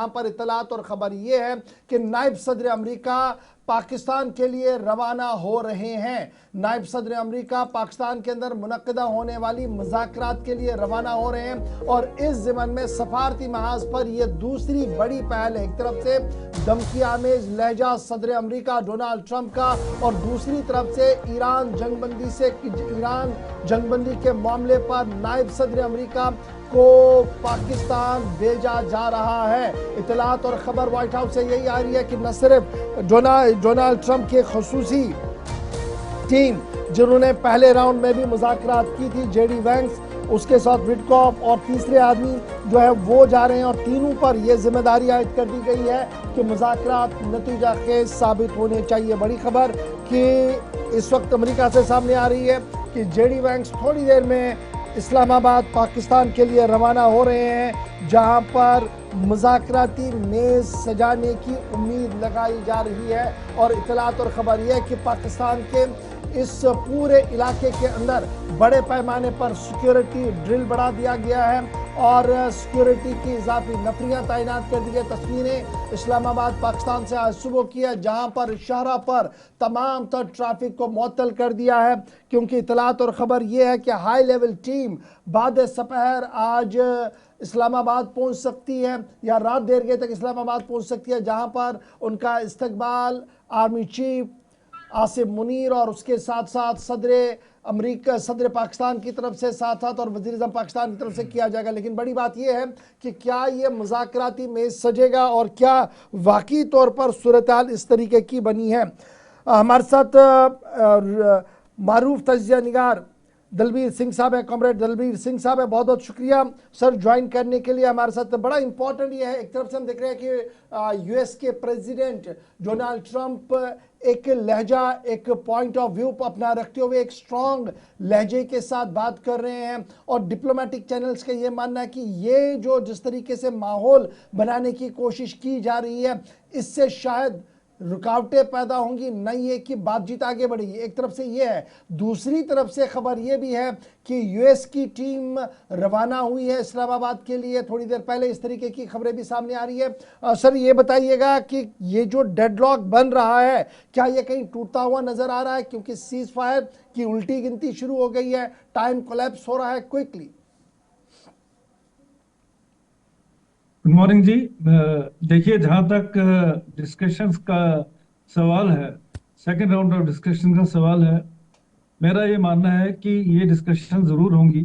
जहां पर इतलात और खबर यह है कि नायब सदर अमेरिका पाकिस्तान के लिए रवाना हो रहे हैं। नायब सदर अमेरिका पाकिस्तान के अंदर मुनक्किदा होने वाली मुज़ाकरात के लिए रवाना हो रहे हैं और इस ज़मन में सफारती महाज पर यह दूसरी बड़ी पहल है। एक तरफ से धमकी आमेज लहजा सदर अमेरिका डोनाल्ड ट्रंप का और दूसरी तरफ से ईरान जंगबंदी के मामले पर नायब सदर अमेरिका को पाकिस्तान भेजा जा रहा है। इतलात और खबर व्हाइट हाउस से यही आ रही है कि न सिर्फ डोनाल्ड ट्रंप की खसूसी टीम जिन्होंने पहले राउंड में भी मुज़ाकरात की थी, जेडी वैंस, उसके साथ विटकॉफ और तीसरे आदमी जो है वो जा रहे हैं और तीनों पर यह जिम्मेदारी आयद कर दी गई है कि मुज़ाकरात नतीजा खेज साबित होने चाहिए। बड़ी खबर कि इस वक्त अमेरिका से सामने आ रही है कि जेडी वैंस थोड़ी देर में इस्लामाबाद पाकिस्तान के लिए रवाना हो रहे हैं, जहां पर मुज़ाकराती मेज़ सजाने की उम्मीद लगाई जा रही है। और इतलात और ख़बर यह है कि पाकिस्तान के इस पूरे इलाके के अंदर बड़े पैमाने पर सिक्योरिटी ड्रिल बढ़ा दिया गया है और सिक्योरिटी की इजाफी नफरियाँ तैनात कर दी गई। तस्वीरें इस्लामाबाद पाकिस्तान से आज सुबह की है, जहाँ पर शाहरा पर तमाम तर ट्रैफिक को मुअत्तल कर दिया है, क्योंकि इतलात और ख़बर यह है कि हाई लेवल टीम बाद सपहर आज इस्लामाबाद पहुंच सकती है या रात देर गए तक इस्लामाबाद पहुंच सकती है, जहां पर उनका इस्तकबाल आर्मी चीफ आसिम मुनीर और उसके साथ साथ सदर पाकिस्तान की तरफ से साथ और वज़ीर-ए-आज़म पाकिस्तान की तरफ से किया जाएगा। लेकिन बड़ी बात यह है कि क्या ये मुज़ाकराती मेज़ सजेगा और क्या वाकई तौर पर सूरत-ए-हाल इस तरीके की बनी है। हमारे साथ मारूफ तजिया निगार दलबीर सिंह साहब है, कॉमरेड दलबीर सिंह साहब है, बहुत बहुत शुक्रिया सर ज्वाइन करने के लिए हमारे साथ। बड़ा इंपॉर्टेंट ये है, एक तरफ से हम देख रहे हैं कि यूएस के प्रेसिडेंट डोनाल्ड ट्रंप एक लहजा, एक पॉइंट ऑफ व्यू अपना रखते हुए एक स्ट्रॉन्ग लहजे के साथ बात कर रहे हैं और डिप्लोमेटिक चैनल्स का ये मानना है कि ये जो जिस तरीके से माहौल बनाने की कोशिश की जा रही है, इससे शायद रुकावटें पैदा होंगी, नहीं है कि बातचीत आगे बढ़ेगी। एक तरफ से ये है, दूसरी तरफ से खबर ये भी है कि यूएस की टीम रवाना हुई है इस्लामाबाद के लिए थोड़ी देर पहले, इस तरीके की खबरें भी सामने आ रही है। सर ये बताइएगा कि ये जो डेडलॉक बन रहा है, क्या ये कहीं टूटता हुआ नजर आ रहा है, क्योंकि सीज फायर की उल्टी गिनती शुरू हो गई है, टाइम कोलैप्स हो रहा है क्विकली। गुड मॉर्निंग जी। देखिए, जहां तक डिस्कशंस का सवाल है, सेकंड राउंड ऑफ डिस्कशन का सवाल है, मेरा ये मानना है कि ये डिस्कशन जरूर होंगी।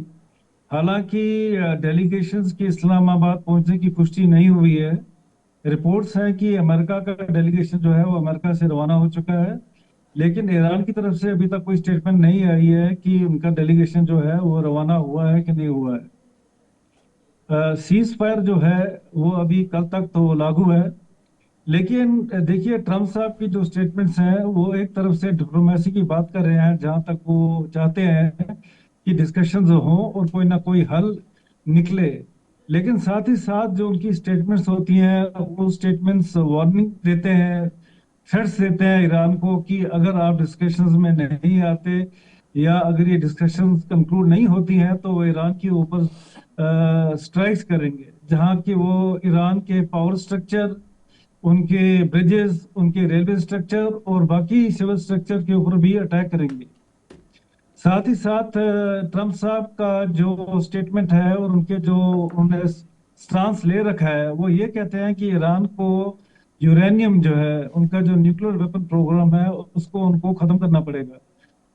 हालांकि डेलीगेशंस की इस्लामाबाद पहुंचने की पुष्टि नहीं हुई है। रिपोर्ट्स हैं कि अमेरिका का डेलीगेशन जो है वो अमेरिका से रवाना हो चुका है, लेकिन ईरान की तरफ से अभी तक कोई स्टेटमेंट नहीं आई है कि उनका डेलीगेशन जो है वो रवाना हुआ है कि नहीं हुआ है। सीज फायर जो है वो अभी कल तक तो लागू है, लेकिन देखिए ट्रम्प साहब की जो स्टेटमेंट्स हैं वो एक तरफ से डिप्लोमेसी की बात कर रहे हैं, जहां तक वो चाहते हैं कि डिस्कशंस हों और कोई ना कोई हल निकले, लेकिन साथ ही साथ जो उनकी स्टेटमेंट्स होती हैं वो स्टेटमेंट्स वार्निंग देते हैं, थ्रेट्स देते हैं ईरान को कि अगर आप डिस्कशंस में नहीं आते या अगर ये डिस्कशंस कंक्लूड नहीं होती हैं तो वो ईरान के ऊपर स्ट्राइक्स करेंगे, जहां कि वो ईरान के पावर स्ट्रक्चर, उनके ब्रिजेस, उनके रेलवे स्ट्रक्चर और बाकी सिविल स्ट्रक्चर के ऊपर भी अटैक करेंगे। साथ ही साथ ट्रम्प साहब का जो स्टेटमेंट है और उनके जो उन्होंने स्टांस ले रखा है, वो ये कहते हैं कि ईरान को यूरेनियम जो है, उनका जो न्यूक्लियर वेपन प्रोग्राम है, उसको उनको खत्म करना पड़ेगा।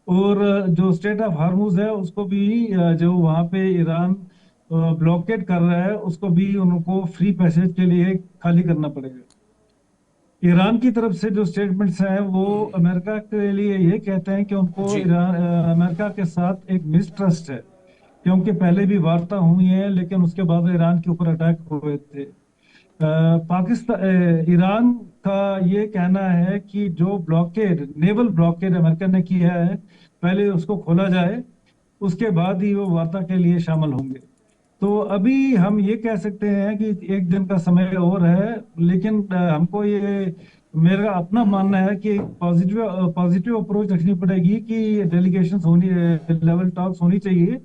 और जो स्टेट ऑफ हार्मुज है उसको भी जो वहाँ पे ईरान ब्लॉकेट कर रहा है, उसको भी उनको फ्री पैसेज के लिए खाली करना पड़ेगा। ईरान की तरफ से जो स्टेटमेंट्स हैं वो अमेरिका के लिए ये कहते हैं कि उनको अमेरिका के साथ एक मिसट्रस्ट है, क्योंकि पहले भी वार्ता हुई है लेकिन उसके बाद ईरान के ऊपर अटैक हुए थे। ईरान का ये कहना है कि जो ब्लॉकेड, नेवल ब्लॉकेड अमेरिका ने किया है, पहले उसको खोला जाए, उसके बाद ही वो वार्ता के लिए शामिल होंगे। तो अभी हम ये कह सकते हैं कि एक दिन का समय और है, लेकिन हमको ये, मेरा अपना मानना है कि पॉजिटिव अप्रोच रखनी पड़ेगी कि डेलीगेशंस होनी, लेवल टॉक्स होनी चाहिए,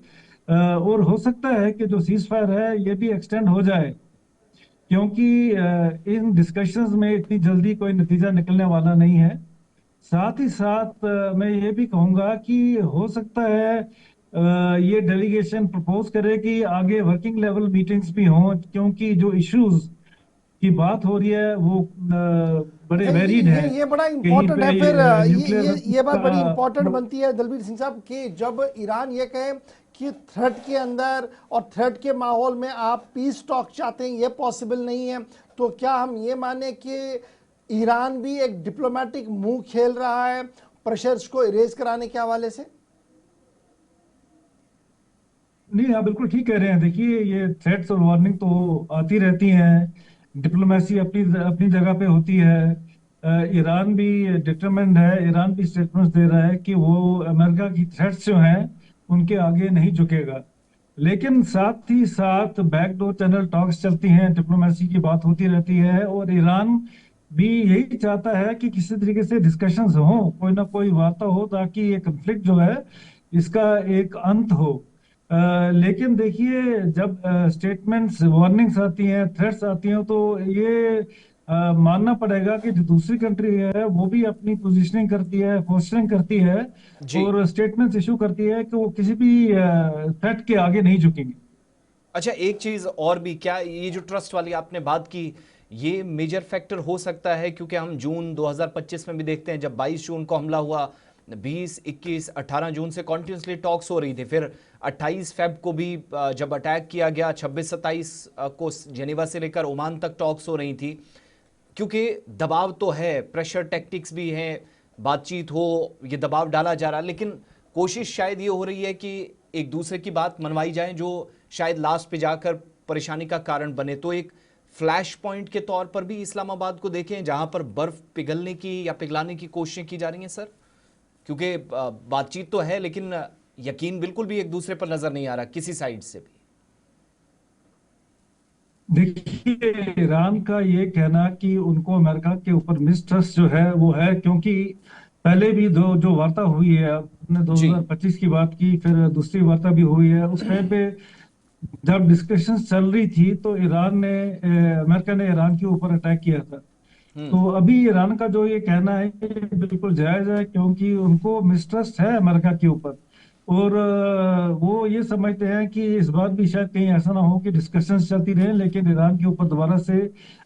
और हो सकता है कि जो सीज फायर है ये भी एक्सटेंड हो जाए। क्योंकि इन डिस्कशंस में इतनी जल्दी कोई नतीजा निकलने वाला नहीं है। साथ ही साथ मैं ये भी कहूंगा कि हो सकता है ये डेलीगेशन प्रपोज करे कि आगे वर्किंग लेवल मीटिंग्स भी हों, क्योंकि जो इश्यूज की बात हो रही है वो बड़े वेरिड है। ये बड़ा कहीं इंपॉर्टेंट पे है फिर न्यूक्लियर ये बात बड़ी इंपॉर्टेंट का बनती है दलबीर सिंह साहब कि जब ईरान ये कहे कि थ्रेट के अंदर और थ्रेट के माहौल में आप पीस टॉक चाहते हैं, ये पॉसिबल नहीं है, तो क्या हम ये माने कि ईरान भी एक डिप्लोमेटिक मूव खेल रहा है प्रेशर्स को इरेज कराने के हवाले से? नहीं, आप बिल्कुल ठीक कह रहे हैं। देखिए, ये थ्रेट्स और वार्निंग तो आती रहती हैं, डिप्लोमेसी अपनी अपनी जगह पे होती है। ईरान भी डिटरमिन्ड है, ईरान भी स्टेटमेंट्स दे रहा है कि वो अमेरिका की थ्रेट्स जो हैं उनके आगे नहीं झुकेगा। लेकिन साथ ही साथ बैकडोर चैनल टॉक्स चलती हैं, डिप्लोमेसी की बात होती रहती है, और ईरान भी यही चाहता है कि किसी तरीके से डिस्कशंस हो, कोई ना कोई वार्ता हो, ताकि ये कंफ्लिक्ट जो है इसका एक अंत हो। लेकिन देखिए, जब स्टेटमेंट्स वार्निंग्स आती हैं, थ्रेट्स आती हैं, तो ये मानना पड़ेगा कि जो दूसरी कंट्री है वो भी अपनी पोजीशनिंग करती है, पोस्टरिंग करती है, जी। और स्टेटमेंट्स इशू करती है कि वो किसी भी थ्रेट के आगे नहीं झुकेंगे। अच्छा, एक चीज और भी, क्या ये जो ट्रस्ट वाली आपने बात की, ये मेजर फैक्टर हो सकता है? क्योंकि हम जून 2025 में भी देखते हैं, जब 22 जून को हमला हुआ, 20, 21, 18 जून से कॉन्टिन्यूसली टॉक्स हो रही थी, फिर 28 फेब को भी जब अटैक किया गया, 26, 27 को जेनेवा से लेकर ओमान तक टॉक्स हो रही थी। क्योंकि दबाव तो है, प्रेशर टैक्टिक्स भी हैं, बातचीत हो, ये दबाव डाला जा रहा है, लेकिन कोशिश शायद ये हो रही है कि एक दूसरे की बात मनवाई जाए जो शायद लास्ट पे जाकर परेशानी का कारण बने। तो एक फ्लैश पॉइंट के तौर पर भी इस्लामाबाद को देखें, जहां पर बर्फ पिघलने की या पिघलाने की कोशिशें की जा रही हैं सर? क्योंकि बातचीत तो है, लेकिन यकीन बिल्कुल भी एक दूसरे पर नजर नहीं आ रहा किसी साइड से भी। देखिए, ईरान का ये कहना कि उनको अमेरिका के ऊपर मिसट्रस्ट जो है वो है, क्योंकि पहले भी दो जो वार्ता हुई है, आपने जी। 2025 की बात की, फिर दूसरी वार्ता भी हुई है, उस टाइम पे जब डिस्कशंस चल रही थी तो अमेरिका ने ईरान के ऊपर अटैक किया था। हम्म। तो अभी ईरान का जो ये कहना है ये बिल्कुल जायज है, क्योंकि उनको मिसट्रस्ट है अमेरिका के ऊपर, और वो ये समझते हैं कि इस बार भी शायद कहीं ऐसा ना हो कि डिस्कशंस चलती रहे लेकिन ईरान के ऊपर दोबारा से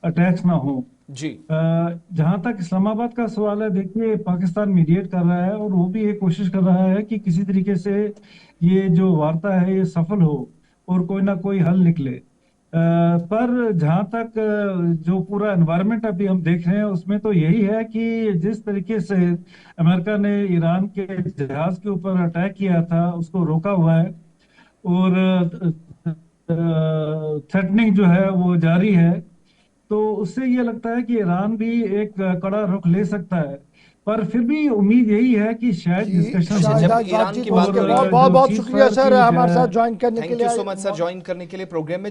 अटैक्स ना हो। जी। जहां तक इस्लामाबाद का सवाल है, देखिए, पाकिस्तान मीडिएट कर रहा है और वो भी ये कोशिश कर रहा है कि किसी तरीके से ये जो वार्ता है ये सफल हो और कोई ना कोई हल निकले। पर जहां तक जो पूरा एनवायरनमेंट अभी हम देख रहे हैं उसमें तो यही है कि जिस तरीके से अमेरिका ने ईरान के जहाज के ऊपर अटैक किया था उसको रोका हुआ है, और थ्रेटनिंग जो है वो जारी है। तो उससे ये लगता है कि ईरान भी एक कड़ा रुख ले सकता है, पर फिर भी उम्मीद यही है कि शायद जी, डिस्कशन अच्छा, हो, जब शायद ईरान बातचीत की हो बात सके। हो रही बहुत है, बहुत जो बहुत चीज शुक्रिया फायर सर की हमारे साथ ज्वाइन करने के थैंक यू लिए। सो मच सर ज्वाइन करने के लिए प्रोग्राम में।